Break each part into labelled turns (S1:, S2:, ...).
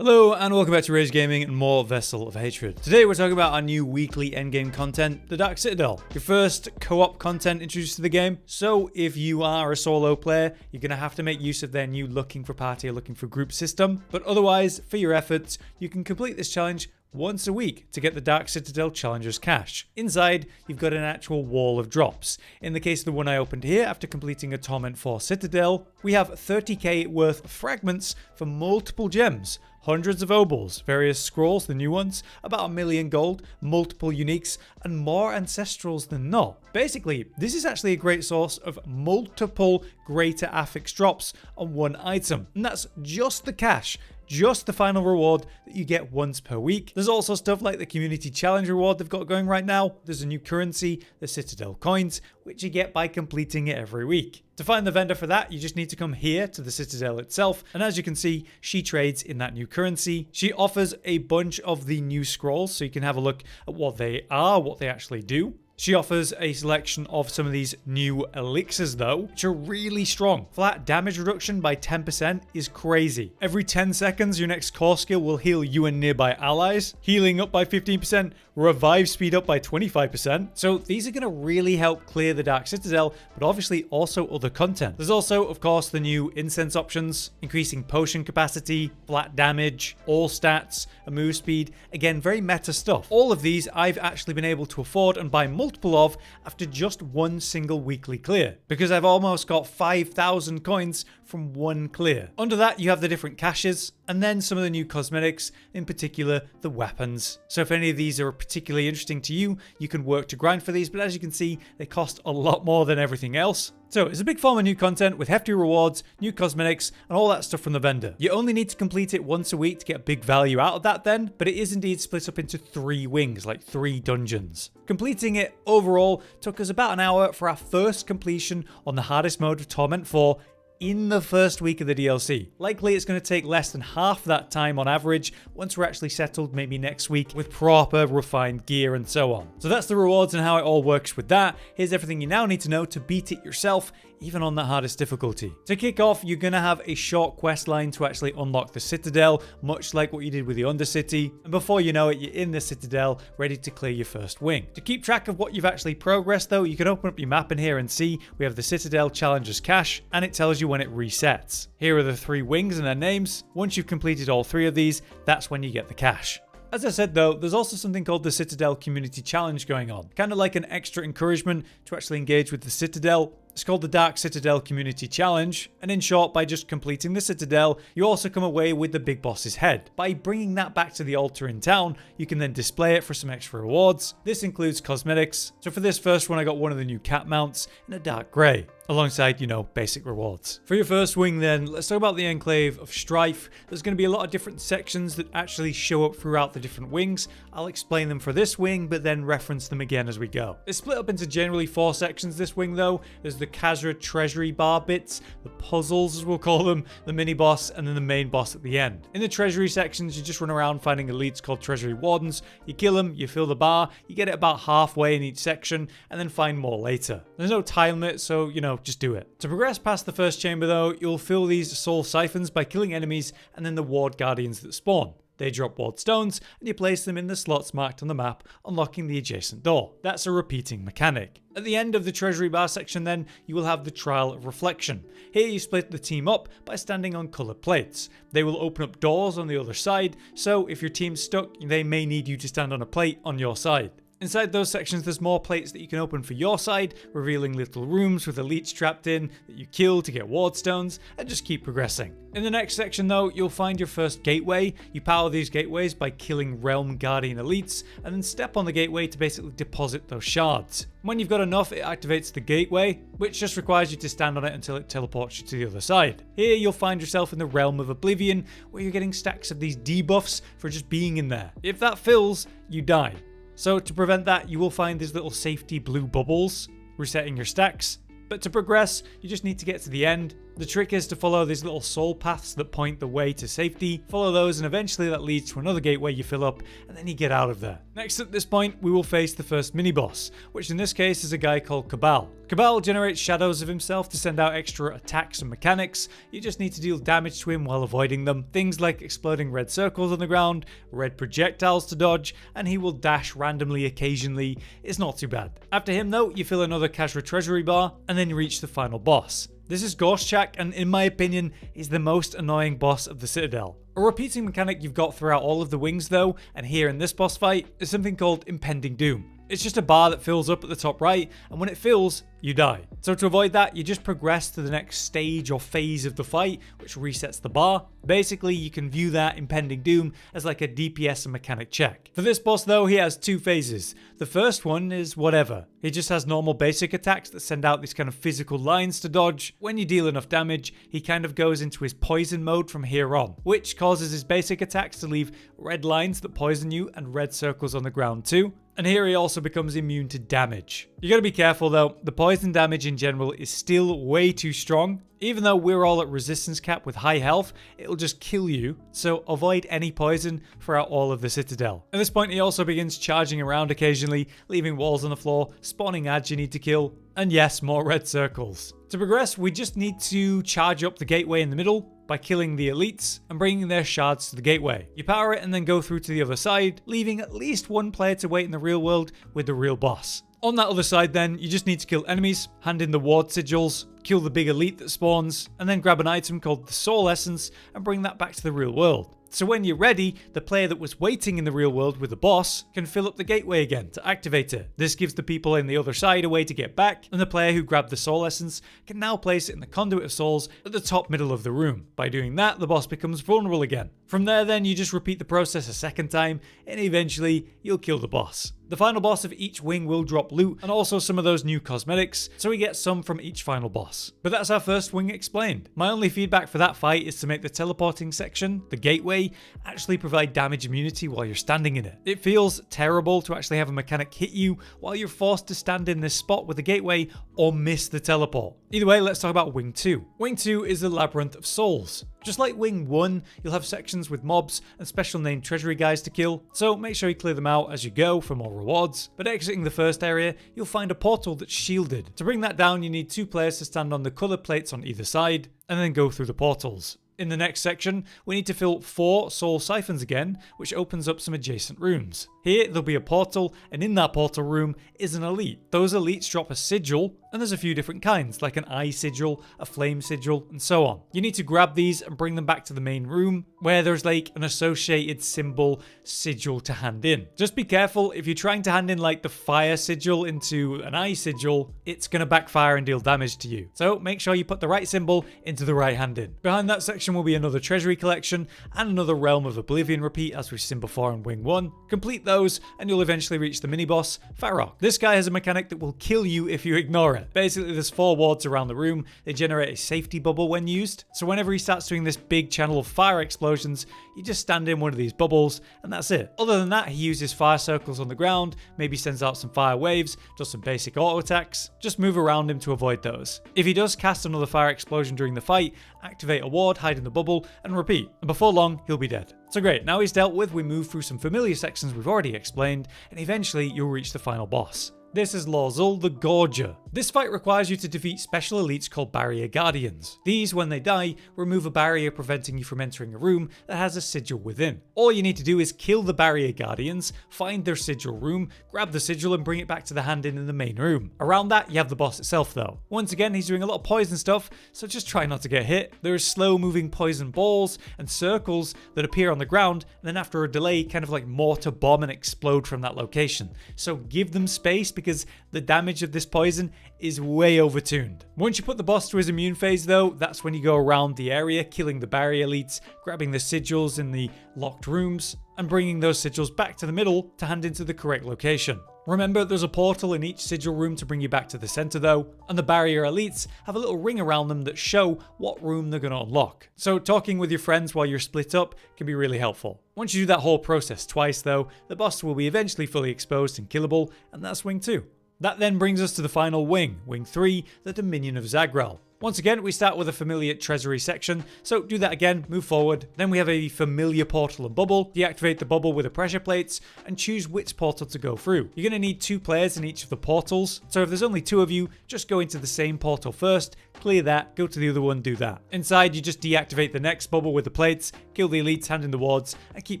S1: Hello and welcome back to Rage Gaming and more Vessel of Hatred. Today we're talking about our new weekly endgame content, the Dark Citadel. Your first co-op content introduced to the game, so if you are a solo player, you're going to have to make use of their new looking for party or looking for group system. But otherwise, for your efforts, you can complete this challenge once a week to get the Dark Citadel Challenger's cache. Inside, you've got an actual wall of drops. In the case of the one I opened here, after completing a Torment 4 Citadel, we have 30k worth of fragments for multiple gems, hundreds of opals, various scrolls, the new ones, about 1 million gold, multiple uniques, and more ancestrals than not. Basically, this is actually a great source of multiple greater affix drops on one item, and that's just the cache. Just the final reward that you get once per week. There's also stuff like the community challenge reward they've got going right now. There's a new currency, the Citadel coins, which you get by completing it every week. To find the vendor for that, you just need to come here to the Citadel itself, and as you can see, she trades in that new currency. She offers a bunch of the new scrolls, so you can have a look at what they are, what they actually do. She offers a selection of some of these new elixirs though, which are really strong. Flat damage reduction by 10% is crazy. Every 10 seconds, your next core skill will heal you and nearby allies. Healing up by 15%, revive speed up by 25%. So these are going to really help clear the Dark Citadel, but obviously also other content. There's also, of course, the new incense options, increasing potion capacity, flat damage, all stats, and move speed. Again, very meta stuff. All of these I've actually been able to afford and buy multiple of after just one single weekly clear, because I've almost got 5,000 coins from one clear. Under that, you have the different caches, and then some of the new cosmetics, in particular the weapons. So if any of these are particularly interesting to you, you can work to grind for these, but as you can see, they cost a lot more than everything else. So it's a big farm of new content with hefty rewards, new cosmetics, and all that stuff from the vendor. You only need to complete it once a week to get big value out of that then, but it is indeed split up into 3 wings, like 3 dungeons. Completing it overall took us about an hour for our first completion on the hardest mode of Torment 4 in the first week of the DLC. Likely it's going to take less than half that time on average once we're actually settled maybe next week with proper refined gear and so on. So that's the rewards and how it all works with that. Here's everything you now need to know to beat it yourself, even on that hardest difficulty. To kick off, you're going to have a short quest line to actually unlock the Citadel, much like what you did with the Undercity, and before you know it, you're in the Citadel, ready to clear your first wing. To keep track of what you've actually progressed though, you can open up your map in here and see we have the Citadel Challenger's cache, and it tells you when it resets. Here are the 3 wings and their names. Once you've completed all 3 of these, that's when you get the cache. As I said though, there's also something called the Citadel Community Challenge going on. Kind of like an extra encouragement to actually engage with the Citadel. It's called the Dark Citadel Community Challenge, and in short, by just completing the Citadel, you also come away with the big boss's head. By bringing that back to the altar in town, you can then display it for some extra rewards. This includes cosmetics, so for this first one I got one of the new cat mounts in a dark grey, alongside, basic rewards. For your first wing then, let's talk about the Enclave of Strife. There's going to be a lot of different sections that actually show up throughout the different wings. I'll explain them for this wing, but then reference them again as we go. It's split up into generally 4 sections this wing though. There's the Khazra treasury bar bits, the puzzles as we'll call them, the mini boss, and then the main boss at the end. In the treasury sections, you just run around finding elites called treasury wardens. You kill them, you fill the bar, you get it about halfway in each section, and then find more later. There's no time limit, so just do it. To progress past the first chamber though, you'll fill these soul siphons by killing enemies and then the ward guardians that spawn. They drop ward stones, and you place them in the slots marked on the map, unlocking the adjacent door. That's a repeating mechanic. At the end of the treasury bar section then, you will have the Trial of Reflection. Here you split the team up by standing on coloured plates. They will open up doors on the other side, so if your team's stuck, they may need you to stand on a plate on your side. Inside those sections, there's more plates that you can open for your side, revealing little rooms with elites trapped in that you kill to get ward stones, and just keep progressing. In the next section though, you'll find your first gateway. You power these gateways by killing realm guardian elites, and then step on the gateway to basically deposit those shards. When you've got enough, it activates the gateway, which just requires you to stand on it until it teleports you to the other side. Here you'll find yourself in the Realm of Oblivion, where you're getting stacks of these debuffs for just being in there. If that fills, you die. So to prevent that, you will find these little safety blue bubbles, resetting your stacks. But to progress, you just need to get to the end, The trick is to follow these little soul paths that point the way to safety, follow those, and eventually that leads to another gateway you fill up, and then you get out of there. Next at this point, we will face the first mini-boss, which in this case is a guy called Cabal. Cabal generates shadows of himself to send out extra attacks and mechanics. You just need to deal damage to him while avoiding them. Things like exploding red circles on the ground, red projectiles to dodge, and he will dash randomly occasionally. It's not too bad. After him though, you fill another Kashra treasury bar, and then you reach the final boss. This is Gorshchak, and in my opinion, is the most annoying boss of the Citadel. A repeating mechanic you've got throughout all of the wings though, and here in this boss fight, is something called Impending Doom. It's just a bar that fills up at the top right, and when it fills, you die. So to avoid that, you just progress to the next stage or phase of the fight, which resets the bar. Basically, you can view that Impending Doom as like a DPS and mechanic check. For this boss though, he has two phases. The first one is whatever. He just has normal basic attacks that send out these kind of physical lines to dodge. When you deal enough damage, he kind of goes into his poison mode from here on, which causes his basic attacks to leave red lines that poison you and red circles on the ground too. And here he also becomes immune to damage. You gotta be careful though, the poison damage in general is still way too strong. Even though we're all at resistance cap with high health, it'll just kill you, so avoid any poison throughout all of the Citadel. At this point he also begins charging around occasionally, leaving walls on the floor, spawning ads you need to kill, and yes, more red circles. To progress, we just need to charge up the gateway in the middle by killing the elites and bringing their shards to the gateway. You power it and then go through to the other side, leaving at least one player to wait in the real world with the real boss. On that other side then, you just need to kill enemies, hand in the ward sigils, kill the big elite that spawns, and then grab an item called the Soul Essence and bring that back to the real world. So when you're ready, the player that was waiting in the real world with the boss can fill up the gateway again to activate it. This gives the people in the other side a way to get back, and the player who grabbed the Soul Essence can now place it in the Conduit of Souls at the top middle of the room. By doing that, the boss becomes vulnerable again. From there then, you just repeat the process a second time, and eventually you'll kill the boss. The final boss of each wing will drop loot and also some of those new cosmetics, so we get some from each final boss. But that's our first wing explained. My only feedback for that fight is to make the teleporting section, the gateway, actually provide damage immunity while you're standing in it. It feels terrible to actually have a mechanic hit you while you're forced to stand in this spot with the gateway or miss the teleport. Either way, let's talk about Wing 2. Wing 2 is the Labyrinth of Souls. Just like Wing 1, you'll have sections with mobs and special named treasury guys to kill, so make sure you clear them out as you go for more rewards. But exiting the first area, you'll find a portal that's shielded. To bring that down, you need 2 players to stand on the colour plates on either side, and then go through the portals. In the next section, we need to fill 4 soul siphons again, which opens up some adjacent rooms. Here, there'll be a portal, and in that portal room is an elite. Those elites drop a sigil, and there's a few different kinds, like an eye sigil, a flame sigil, and so on. You need to grab these and bring them back to the main room, where there's like an associated symbol sigil to hand in. Just be careful, if you're trying to hand in like the fire sigil into an eye sigil, it's gonna backfire and deal damage to you. So make sure you put the right symbol into the right hand in. Behind that section will be another treasury collection and another Realm of Oblivion repeat as we've seen before in Wing 1. Complete those and you'll eventually reach the mini-boss, Farro. This guy has a mechanic that will kill you if you ignore it. Basically there's 4 wards around the room, they generate a safety bubble when used, so whenever he starts doing this big channel of fire explosions, you just stand in one of these bubbles and that's it. Other than that, he uses fire circles on the ground, maybe sends out some fire waves, does some basic auto attacks, just move around him to avoid those. If he does cast another fire explosion during the fight, activate a ward, hide in the bubble, and repeat. And before long, he'll be dead. So great, now he's dealt with, we move through some familiar sections we've already explained, and eventually you'll reach the final boss. This is Lul the Gorger. This fight requires you to defeat special elites called Barrier Guardians. These, when they die, remove a barrier preventing you from entering a room that has a sigil within. All you need to do is kill the Barrier Guardians, find their sigil room, grab the sigil and bring it back to the hand in the main room. Around that, you have the boss itself though. Once again, he's doing a lot of poison stuff, so just try not to get hit. There are slow moving poison balls and circles that appear on the ground, and then after a delay, kind of like mortar bomb and explode from that location. So give them space because the damage of this poison is way overtuned. Once you put the boss to his immune phase though, that's when you go around the area, killing the barrier elites, grabbing the sigils in the locked rooms, and bringing those sigils back to the middle to hand into the correct location. Remember, there's a portal in each sigil room to bring you back to the center though, and the barrier elites have a little ring around them that show what room they're going to unlock. So talking with your friends while you're split up can be really helpful. Once you do that whole process twice though, the boss will be eventually fully exposed and killable, and that's Wing 2. That then brings us to the final wing, Wing 3, the Dominion of Zagral. Once again, we start with a familiar treasury section, so do that again, move forward. Then we have a familiar portal and bubble. Deactivate the bubble with the pressure plates and choose which portal to go through. You're going to need 2 players in each of the portals, so if there's only 2 of you, just go into the same portal first, clear that, go to the other one, do that. Inside, you just deactivate the next bubble with the plates, kill the elites, hand in the wards, and keep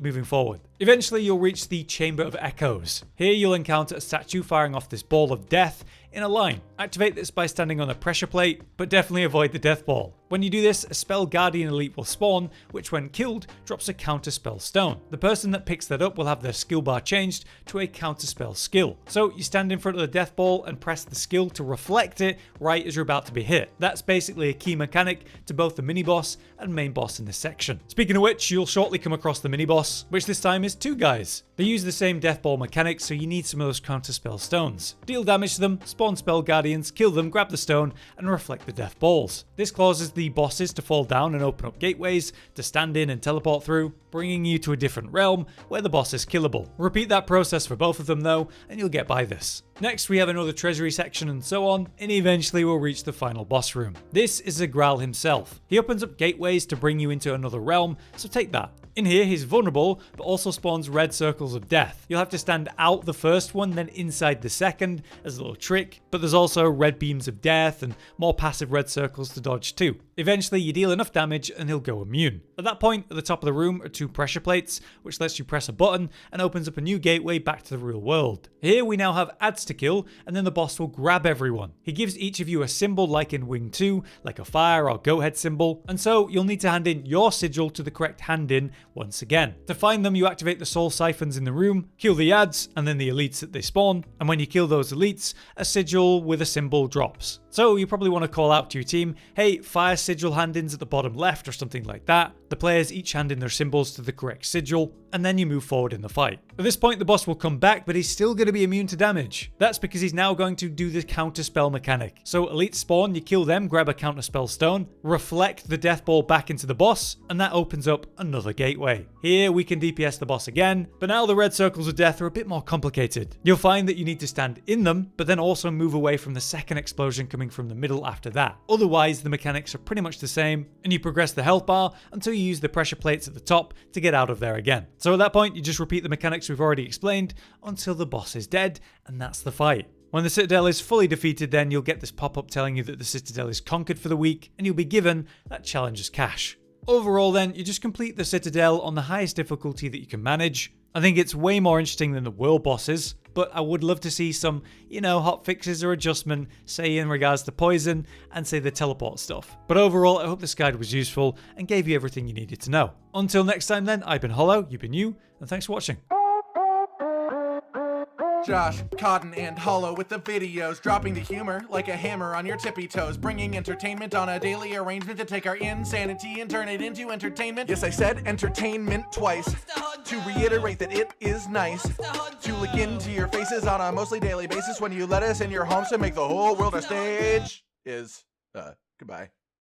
S1: moving forward. Eventually, you'll reach the Chamber of Echoes. Here, you'll encounter a statue firing off this ball of death in a line. Activate this by standing on a pressure plate, but definitely avoid the death ball. When you do this, a spell guardian elite will spawn, which when killed, drops a counter spell stone. The person that picks that up will have their skill bar changed to a counter spell skill. So you stand in front of the death ball and press the skill to reflect it right as you're about to be hit. That's basically a key mechanic to both the mini boss and main boss in this section. Speaking of which, you'll shortly come across the mini boss, which this time is 2 guys. They use the same death ball mechanic, so you need some of those counter spell stones. Deal damage to them, spawn spell guardians, kill them, grab the stone, and reflect the death balls. This causes the bosses to fall down and open up gateways to stand in and teleport through, bringing you to a different realm where the boss is killable. Repeat that process for both of them though, and you'll get by this. Next, we have another treasury section and so on, and eventually we'll reach the final boss room. This is Zagral himself. He opens up gateways to bring you into another realm, so take that. In here, he's vulnerable, but also spawns red circles of death. You'll have to stand out the first one, then inside the second as a little trick, but there's also red beams of death and more passive red circles to dodge too. Eventually, you deal enough damage and he'll go immune. At that point, at the top of the room are 2 pressure plates, which lets you press a button and opens up a new gateway back to the real world. Here, we now have ads to kill, and then the boss will grab everyone. He gives each of you a symbol like in Wing 2, like a fire or goat head symbol, and so you'll need to hand in your sigil to the correct hand in once again. To find them, you activate the soul siphons in the room, kill the ads, and then the elites that they spawn, and when you kill those elites, a sigil with a symbol drops. So you probably want to call out to your team, hey, fire sigil hand-ins at the bottom left or something like that. The players each hand in their symbols to the correct sigil, and then you move forward in the fight. At this point, the boss will come back, but he's still going to be immune to damage. That's because he's now going to do the counter spell mechanic. So elites spawn, you kill them, grab a counter spell stone, reflect the death ball back into the boss, and that opens up another gateway. Here we can DPS the boss again, but now the red circles of death are a bit more complicated. You'll find that you need to stand in them, but then also move away from the second explosion coming from the middle after that. Otherwise, the mechanics are pretty much the same, and you progress the health bar until you use the pressure plates at the top to get out of there again. So at that point, you just repeat the mechanics we've already explained until the boss is dead, and that's the fight. When the Citadel is fully defeated, then you'll get this pop-up telling you that the Citadel is conquered for the week, and you'll be given that challenger's cash. Overall then, you just complete the Citadel on the highest difficulty that you can manage. I think it's way more interesting than the world bosses, but I would love to see some, hot fixes or adjustment, say in regards to poison and say the teleport stuff. But overall, I hope this guide was useful and gave you everything you needed to know. Until next time then, I've been Hollow, you've been you, and thanks for watching.
S2: Josh, Cotton, and Hollow with the videos, dropping the humor like a hammer on your tippy toes, bringing entertainment on a daily arrangement to take our insanity and turn it into entertainment. Yes, I said entertainment twice, to reiterate that it is nice to look into your faces on a mostly daily basis when you let us in your homes to make the whole world a stage. Goodbye.